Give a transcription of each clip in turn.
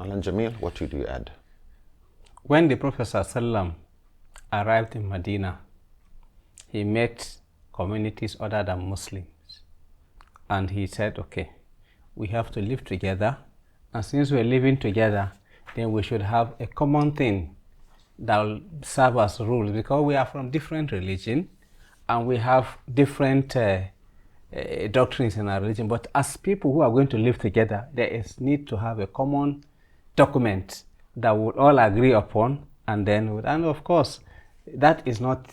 Alan Jamil, what would you add? When the Prophet ﷺ arrived in Medina, he met communities other than Muslims. And he said, okay, we have to live together. And since we're living together, then we should have a common thing that will serve as rules, because we are from different religions and we have different doctrines in our religion. But as people who are going to live together, there is need to have a common document that we would all agree upon, and of course, that is not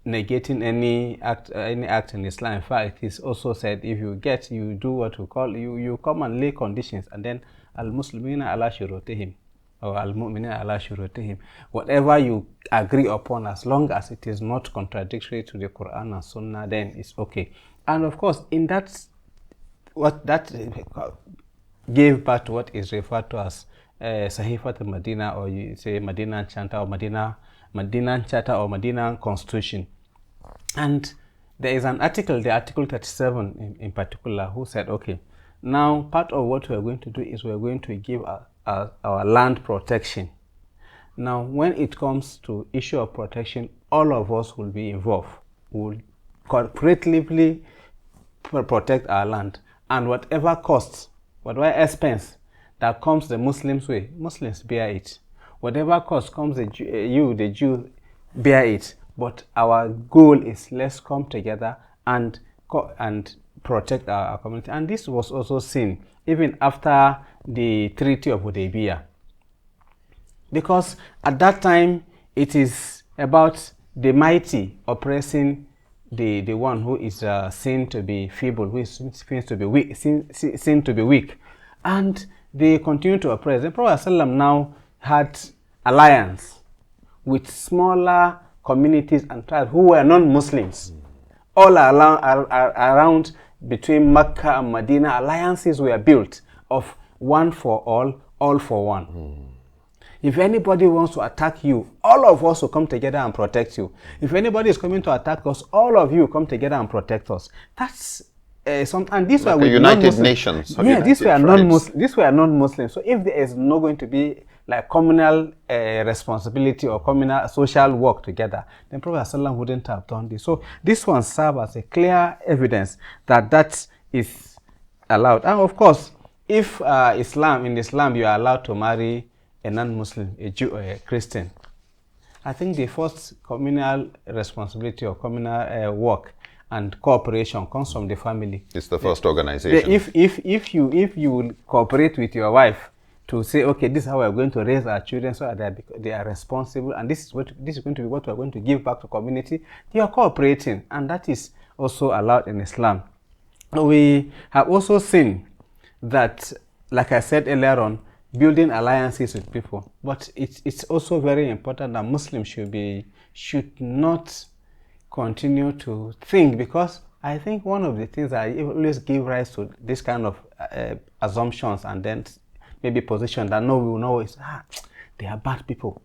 negating any act in Islam. In fact, it is also said, if you do what we call, you come and lay conditions, and then al-Muslimina ala shurutihim, or al-Mu'minina ala shurutihim. Whatever you agree upon, as long as it is not contradictory to the Quran and Sunnah, then it's okay. And of course, in that, what that gave birth to what is referred to as Sahifat al-Madina, or you say Madina Charter, or Madina Charter, or Madina Constitution. And there is an article, the Article 37 in particular, who said, okay, now part of what we are going to do is we are going to give our land protection. Now, when it comes to issue of protection, all of us will be involved. We will cooperatively protect our land, and whatever costs, whatever expense that comes the Muslims' way, Muslims bear it. Whatever cost comes the Jew, bear it. But our goal is, let's come together and protect our community. And this was also seen even after the Treaty of Hudaybiyah, because at that time it is about the mighty oppressing the one who is seen to be feeble, who is seen to be weak, seen to be weak, and they continue to oppress. The Prophet ﷺ now had alliance with smaller communities and tribes who were non-Muslims. All around between Mecca and Medina, alliances were built of one for all for one. If anybody wants to attack you, all of us will come together and protect you. If anybody is coming to attack us, all of you come together and protect us. That's and these like were United Nations. Yeah, these were non-Muslims. So if there is not going to be like communal responsibility or communal social work together, then Prophet ﷺ wouldn't have done this. So this one serves as a clear evidence that is allowed. And of course, if in Islam you are allowed to marry a non-Muslim, a Jew or a Christian, I think the first communal responsibility or communal work and cooperation comes from the family. It's the first organization. If you will cooperate with your wife to say, okay, this is how we are going to raise our children so that they are responsible, and this is going to be what we are going to give back to community, you are cooperating, and that is also allowed in Islam. We have also seen that, like I said earlier on, building alliances with people, but it's also very important that Muslims should not continue to think, because I think one of the things that always give rise to this kind of assumptions and then maybe position that we will know is they are bad people.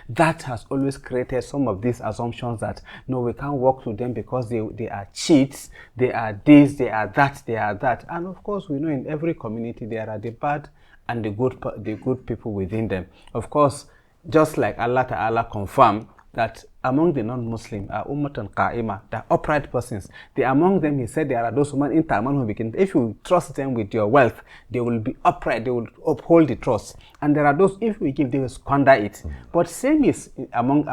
That has always created some of these assumptions that no, we can't work with them because they are cheats, they are this, they are that. And of course, we know in every community there are the bad and the good people within them. Of course, just like Allah Ta'ala confirmed that among the non-Muslim are ummatan qa'ima, they are upright persons. Among them, he said, there are those women in Taman who begin. If you trust them with your wealth, they will be upright, they will uphold the trust. And there are those, if we give, they will squander it. But same is among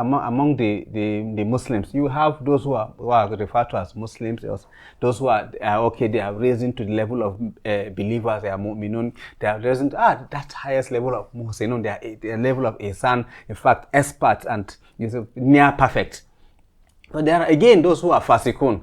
the Muslims. You have those who are referred to as Muslims, those who are okay, they have risen to the level of believers, they are mu'minun, they have risen to that highest level of muhsinun, they are level of ihsan, in fact, experts and near perfect. But there are again those who are fasikun,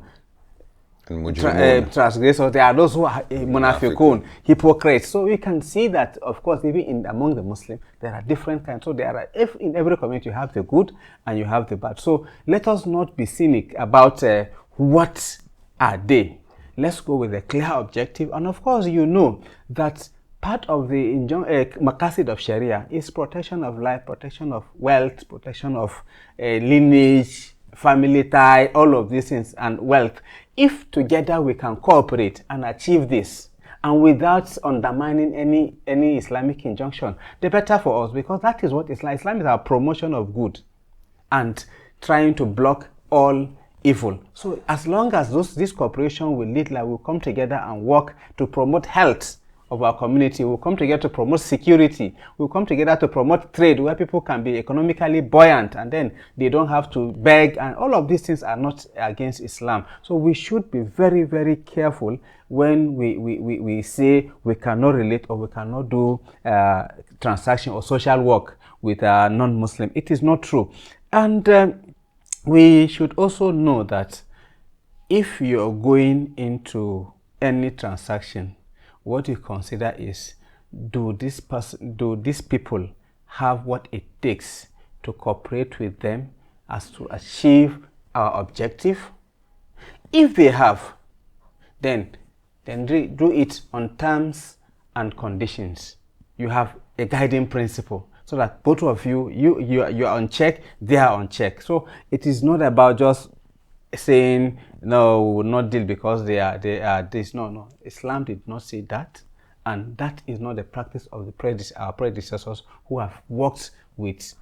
transgressors. There are those who are munafiqun, hypocrites. So we can see that, of course, even among the Muslims, there are different kinds. So there are, in every community, you have the good and you have the bad. So let us not be cynic about what are they. Let's go with a clear objective. And of course, you know that part of the maqasid of Sharia is protection of life, protection of wealth, protection of lineage, family tie, all of these things, and wealth. If together we can cooperate and achieve this, and without undermining any Islamic injunction, the better for us, because that is what Islam is, our promotion of good and trying to block all evil. So as long as this cooperation will lead, like we'll come together and work to promote health of our community, we'll come together to promote security, we'll come together to promote trade where people can be economically buoyant and then they don't have to beg, and all of these things are not against Islam. So we should be very, very careful when we say we cannot relate or we cannot do transaction or social work with a non-Muslim. It is not true. And we should also know that if you're going into any transaction, what you consider is, do these people have what it takes to cooperate with them as to achieve our objective? If they have, then do it on terms and conditions. You have a guiding principle, so that both of you are on check, they are on check. So it is not about just saying no, we will not deal because they are this. No. Islam did not say that, and that is not the practice of our predecessors who have worked with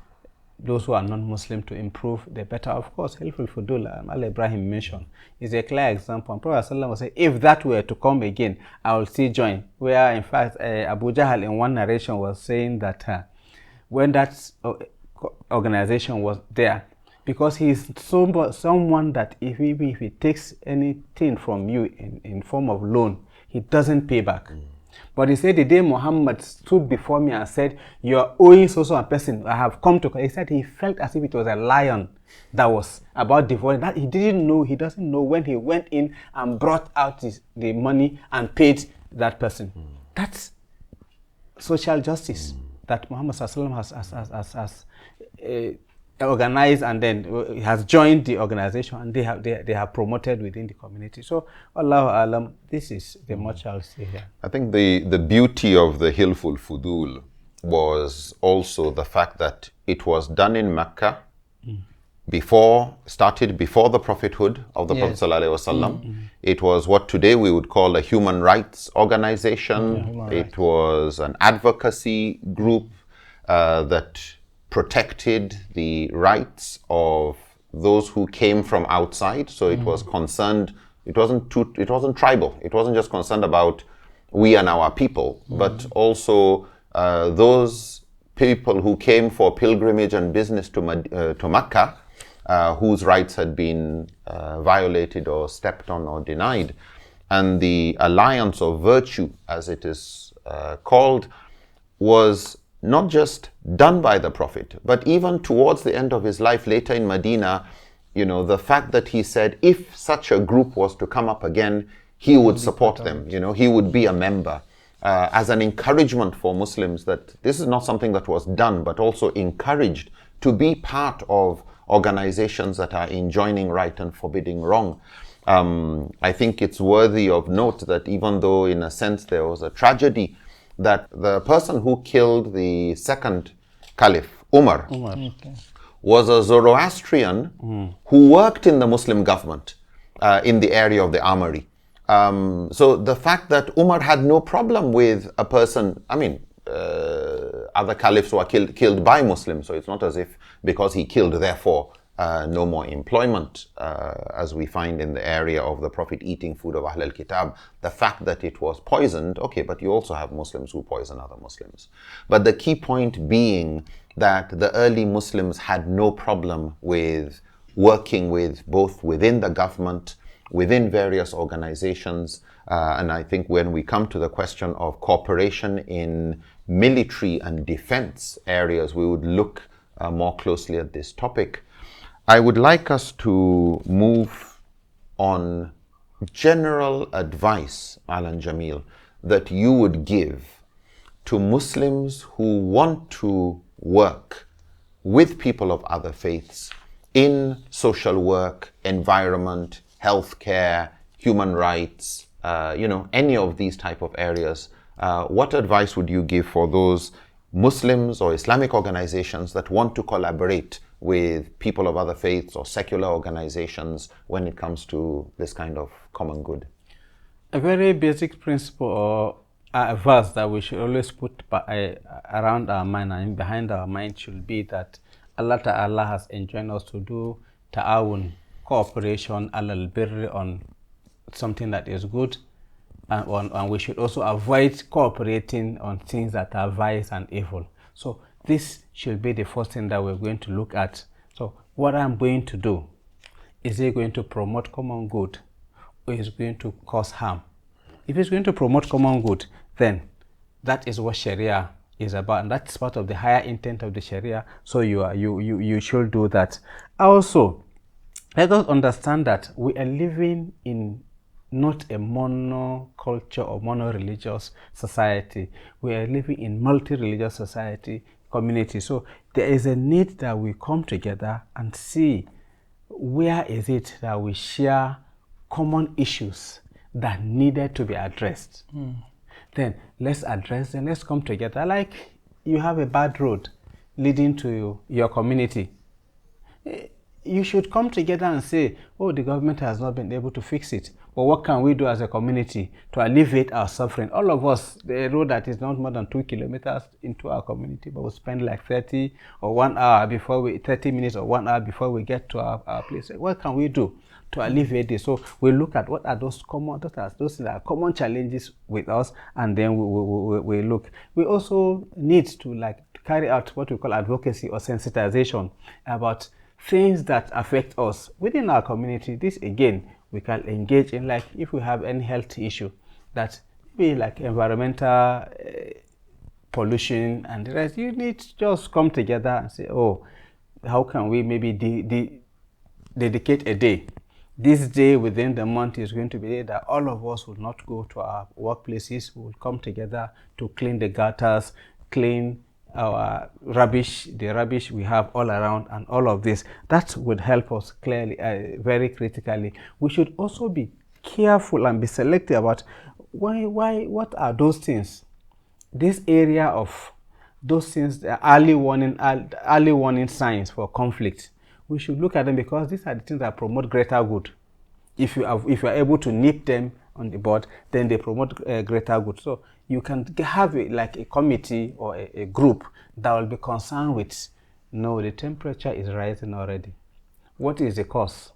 those who are non-Muslim to improve the better. Of course, Hilful Fudul, Al Ibrahim mentioned, is a clear example. And Prophet ﷺ will say, if that were to come again, I will still join. Where in fact Abu Jahl in one narration was saying that when that organization was there, because he is someone that if he takes anything from you in form of loan, he doesn't pay back. But he said the day Muhammad stood before me and said, you are owing so a person, I have come to, he said he felt as if it was a lion that was about devouring. That he doesn't know when he went in and brought out the money and paid that person. That's social justice that Muhammad has organized, and then has joined the organization, and they have promoted within the community. So Allahu Alam, this is the much I'll say here. I think the beauty of the Hilful Fudul was also the fact that it was done in Mecca, started before the prophethood of the Prophet ﷺ. It was what today we would call a human rights organization. It was an advocacy group that protected the rights of those who came from outside. So it was concerned, it wasn't tribal. It wasn't just concerned about we and our people, but also those people who came for pilgrimage and business to Mecca, whose rights had been violated or stepped on or denied. And the alliance of virtue, as it is called, was not just done by the Prophet, but even towards the end of his life later in Medina, the fact that he said if such a group was to come up again, he would support them, he would be a member, as an encouragement for Muslims that this is not something that was done, but also encouraged to be part of organizations that are enjoining right and forbidding wrong. I think it's worthy of note that even though in a sense there was a tragedy, that the person who killed the second caliph, Umar, was a Zoroastrian who worked in the Muslim government in the area of the armory. So the fact that Umar had no problem with a person, other caliphs were killed by Muslims, so it's not as if because he killed, therefore, no more employment, as we find in the area of the Prophet eating food of Ahl al-Kitab. The fact that it was poisoned, okay, but you also have Muslims who poison other Muslims. But the key point being that the early Muslims had no problem with working with both within the government, within various organizations, and I think when we come to the question of cooperation in military and defense areas, we would look more closely at this topic. I would like us to move on general advice, Alan Jamil, that you would give to Muslims who want to work with people of other faiths in social work, environment, healthcare, human rights, any of these type of areas. What advice would you give for those Muslims or Islamic organizations that want to collaborate with people of other faiths or secular organizations when it comes to this kind of common good? A very basic principle or a verse that we should always put around our mind and behind our mind should be that Allah Ta'ala has enjoined us to do ta'awun, cooperation, alal birri, on something that is good, and we should also avoid cooperating on things that are vice and evil. So this should be the first thing that we're going to look at. So what I'm going to do, is it going to promote common good, or is it going to cause harm? If it's going to promote common good, then that is what Sharia is about, and that's part of the higher intent of the Sharia. So you should do that. Also, let us understand that we are living in not a monoculture or mono-religious society. We are living in multi-religious society, community. So there is a need that we come together and see where is it that we share common issues that needed to be addressed. Then let's address them. Let's come together. Like you have a bad road leading to your community. You should come together and say, oh, the government has not been able to fix it. But what can we do as a community to alleviate our suffering? All of us, the road that is not more than 2 kilometers into our community, but we spend like 30 or 1 hour before 30 minutes or 1 hour before we get to our place. What can we do to alleviate this? So we look at what are those those that are common challenges with us, and then we look. We also need to carry out what we call advocacy or sensitization about things that affect us within our community. This again, we can engage in, like if we have any health issue that be like environmental pollution and the rest, you need to just come together and say, oh, how can we maybe dedicate a day? This day within the month is going to be a day that all of us will not go to our workplaces. We will come together to clean the gutters, clean our rubbish, the rubbish we have all around, and all of this. That would help us clearly, very critically. We should also be careful and be selective about what are those things. This area of those things, the early warning signs for conflict. We should look at them because these are the things that promote greater good. If you are able to nip them on the board, then they promote greater good. So you can have like a committee or a group that will be concerned with, no, the temperature is rising already. What is the cause?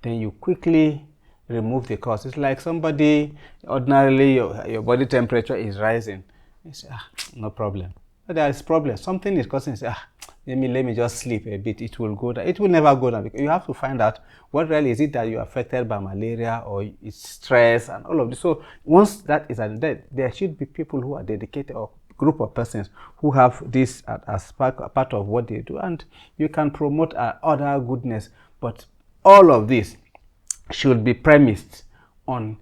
Then you quickly remove the cause. It's like somebody, ordinarily your body temperature is rising. You say, no problem. But there is problem. Something is causing, say, let me just sleep a bit. It will go down. It will never go down, because you have to find out what really is it that you're affected by malaria or it's stress and all of this. So once that is added, there should be people who are dedicated, or group of persons who have this as part of what they do, and you can promote other goodness. But all of this should be premised on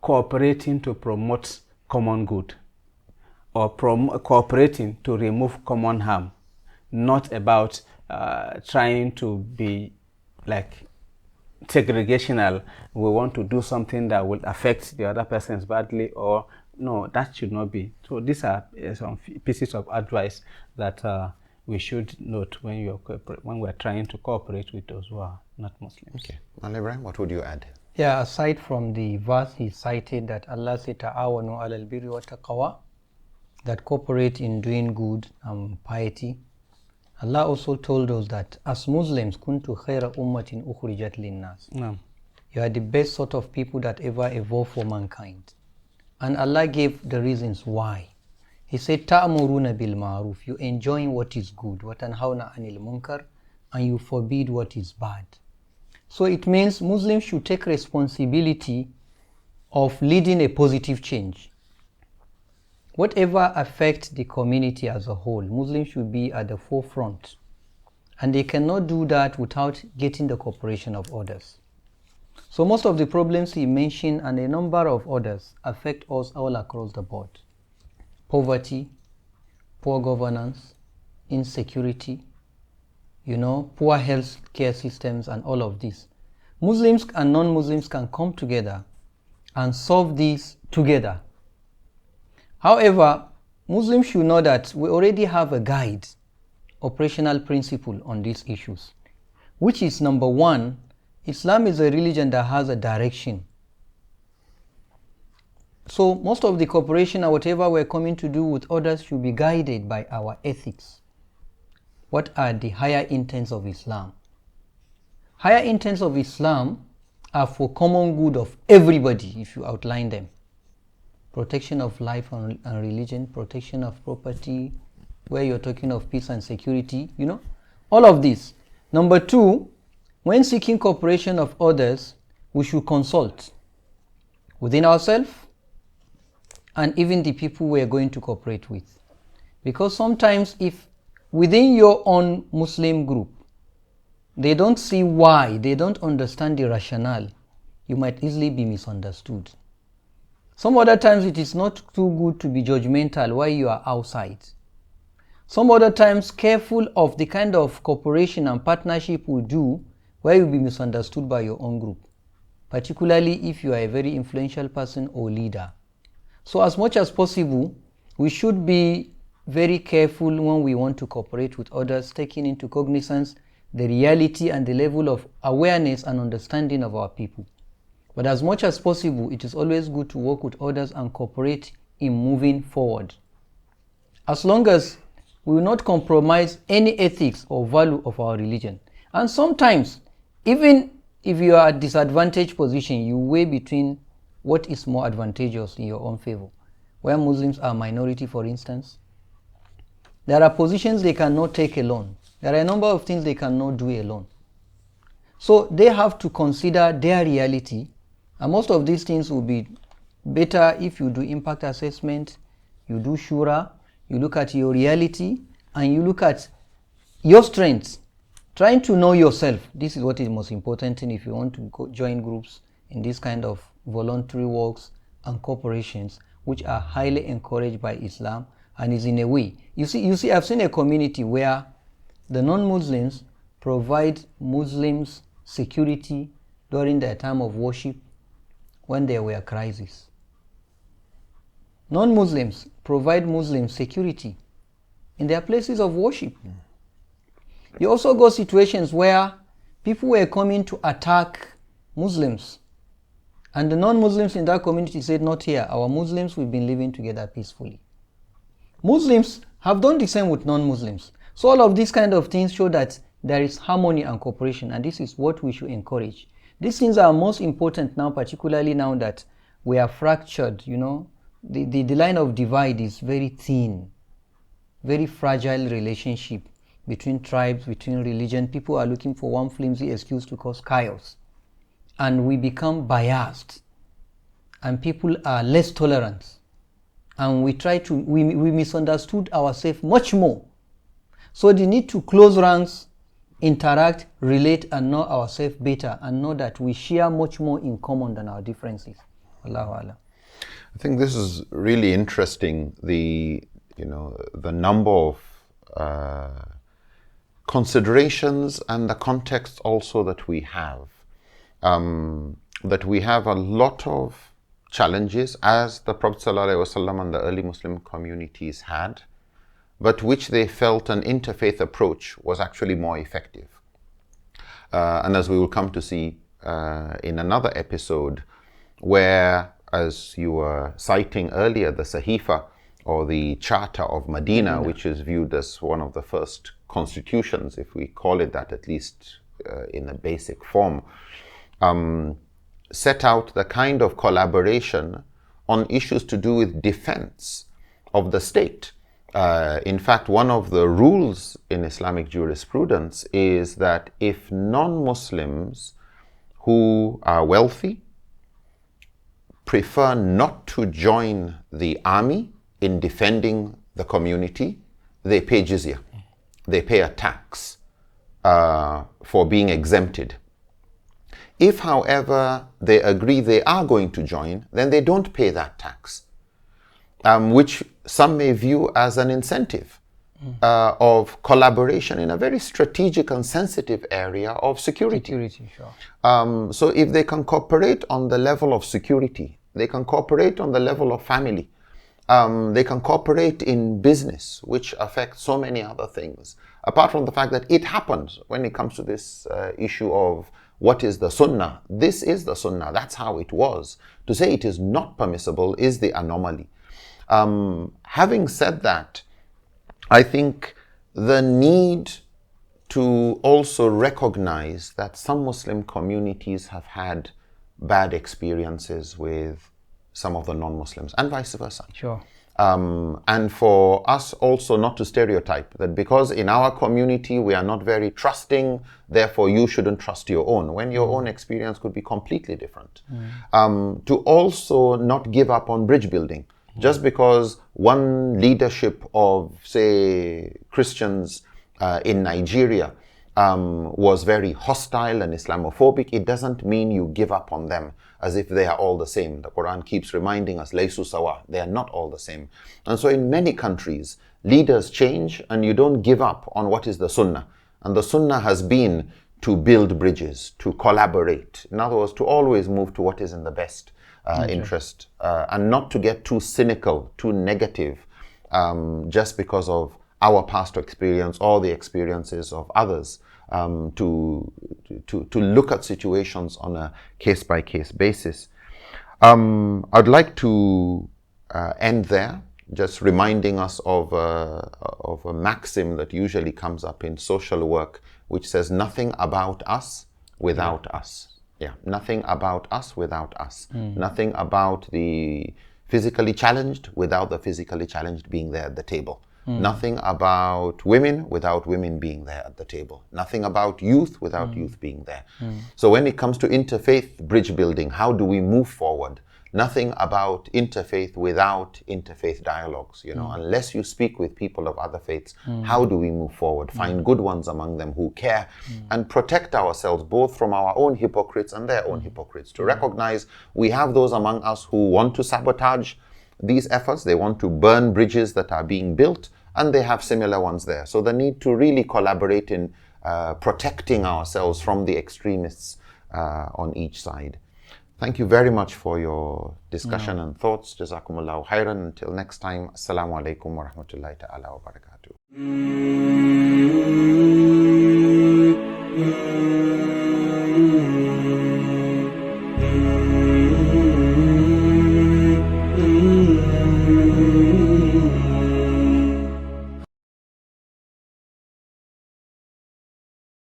cooperating to promote common good, or cooperating to remove common harm, not about trying to be like segregational. We want to do something that will affect the other persons badly, or no, that should not be. So these are some pieces of advice that we should note when we're trying to cooperate with those who are not Muslims. Okay, Mal Ibrahim, what would you add? Yeah, aside from the verse he cited that Allah said, "Ta'awanu 'alal birri wa taqwa," that cooperate in doing good and piety. Allah also told us that as Muslims, kuntu khaira ummatin ukhrijat linnas. You are the best sort of people that ever evolved for mankind. And Allah gave the reasons why. He said, ta'muruna bil ma'ruf, you enjoying what is good, wa tanhauna 'anil munkar, and you forbid what is bad. So it means Muslims should take responsibility of leading a positive change. Whatever affects the community as a whole, Muslims should be at the forefront. And they cannot do that without getting the cooperation of others. So most of the problems he mentioned and a number of others affect us all across the board. Poverty, poor governance, insecurity, poor health care systems, and all of this. Muslims and non-Muslims can come together and solve these together. However, Muslims should know that we already have a guide, operational principle on these issues, which is number one, Islam is a religion that has a direction. So most of the cooperation or whatever we're coming to do with others should be guided by our ethics. What are the higher intents of Islam? Higher intents of Islam are for common good of everybody, if you outline them. Protection of life and religion, protection of property, where you're talking of peace and security, all of this. Number two, when seeking cooperation of others, we should consult within ourselves and even the people we are going to cooperate with. Because sometimes if within your own Muslim group, they don't see why, they don't understand the rationale, you might easily be misunderstood. Some other times it is not too good to be judgmental while you are outside. Some other times careful of the kind of cooperation and partnership we do where you'll be misunderstood by your own group, particularly if you are a very influential person or leader. So as much as possible, we should be very careful when we want to cooperate with others, taking into cognizance the reality and the level of awareness and understanding of our people. But as much as possible, it is always good to work with others and cooperate in moving forward. As long as we will not compromise any ethics or value of our religion. And sometimes, even if you are at a disadvantaged position, you weigh between what is more advantageous in your own favor. Where Muslims are minority, for instance, there are positions they cannot take alone. There are a number of things they cannot do alone. So they have to consider their reality, and most of these things will be better if you do impact assessment, you do shura, you look at your reality, and you look at your strengths. Trying to know yourself. This is what is most important thing if you want to join groups in this kind of voluntary works and corporations, which are highly encouraged by Islam and is in a way. You see, I've seen a community where the non-Muslims provide Muslims security during their time of worship when there were crises. Non-Muslims provide Muslims security in their places of worship. You also got situations where people were coming to attack Muslims, and the non-Muslims in that community said, not here, our Muslims, we've been living together peacefully. Muslims have done the same with non-Muslims. So all of these kind of things show that there is harmony and cooperation, and this is what we should encourage. These things are most important now, particularly now that we are fractured, the line of divide is very thin, very fragile relationship between tribes, between religion. People are looking for one flimsy excuse to cause chaos. And we become biased. And people are less tolerant. And we misunderstood ourselves much more. So the need to close ranks, interact, relate, and know ourselves better, and know that we share much more in common than our differences. Allahu Alam. I think this is really interesting, the number of considerations and the context also that we have. That we have a lot of challenges, as the Prophet ﷺ and the early Muslim communities had, but which they felt an interfaith approach was actually more effective. And as we will come to see in another episode, where, as you were citing earlier, the Sahifa or the Charter of Medina, which is viewed as one of the first constitutions, if we call it that, at least in a basic form, set out the kind of collaboration on issues to do with defense of the state. In fact, one of the rules in Islamic jurisprudence is that if non-Muslims who are wealthy prefer not to join the army in defending the community, they pay jizya. They pay a tax for being exempted. If, however, they agree they are going to join, then they don't pay that tax, which some may view as an incentive of collaboration in a very strategic and sensitive area of security. Sure. So if they can cooperate on the level of security, they can cooperate on the level of family, they can cooperate in business, which affects so many other things. Apart from the fact that it happens when it comes to this issue of what is the sunnah? This is the sunnah. That's how it was. To say it is not permissible is the anomaly. Having said that, I think the need to also recognize that some Muslim communities have had bad experiences with some of the non-Muslims and vice versa. Sure. And for us also not to stereotype that because in our community we are not very trusting, therefore you shouldn't trust your own, when your own experience could be completely different. To also not give up on bridge building. Just because one leadership of, say, Christians in Nigeria was very hostile and Islamophobic, it doesn't mean you give up on them as if they are all the same. The Quran keeps reminding us, Laysu sawa, they are not all the same. And so in many countries, leaders change and you don't give up on what is the sunnah. And the sunnah has been to build bridges, to collaborate. In other words, to always move to what is in the best interest, and not to get too cynical, too negative, just because of our past experience or the experiences of others, to look at situations on a case-by-case basis. I'd like to end there, just reminding us of a maxim that usually comes up in social work, which says nothing about us without us. Yeah, nothing about us without us. Nothing about the physically challenged without the physically challenged being there at the table. Nothing about women without women being there at the table. Nothing about youth without youth being there. So when it comes to interfaith bridge building, how do we move forward? Nothing about interfaith without interfaith dialogues. You know, unless you speak with people of other faiths, how do we move forward? Find good ones among them who care and protect ourselves both from our own hypocrites and their own hypocrites. To recognize we have those among us who want to sabotage these efforts, they want to burn bridges that are being built, and they have similar ones there. So the need to really collaborate in protecting ourselves from the extremists on each side. Thank you very much for your discussion and thoughts. Jazakumullahu khairan. Until next time, Assalamu alaikum wa rahmatullahi ta'ala wa barakatuh.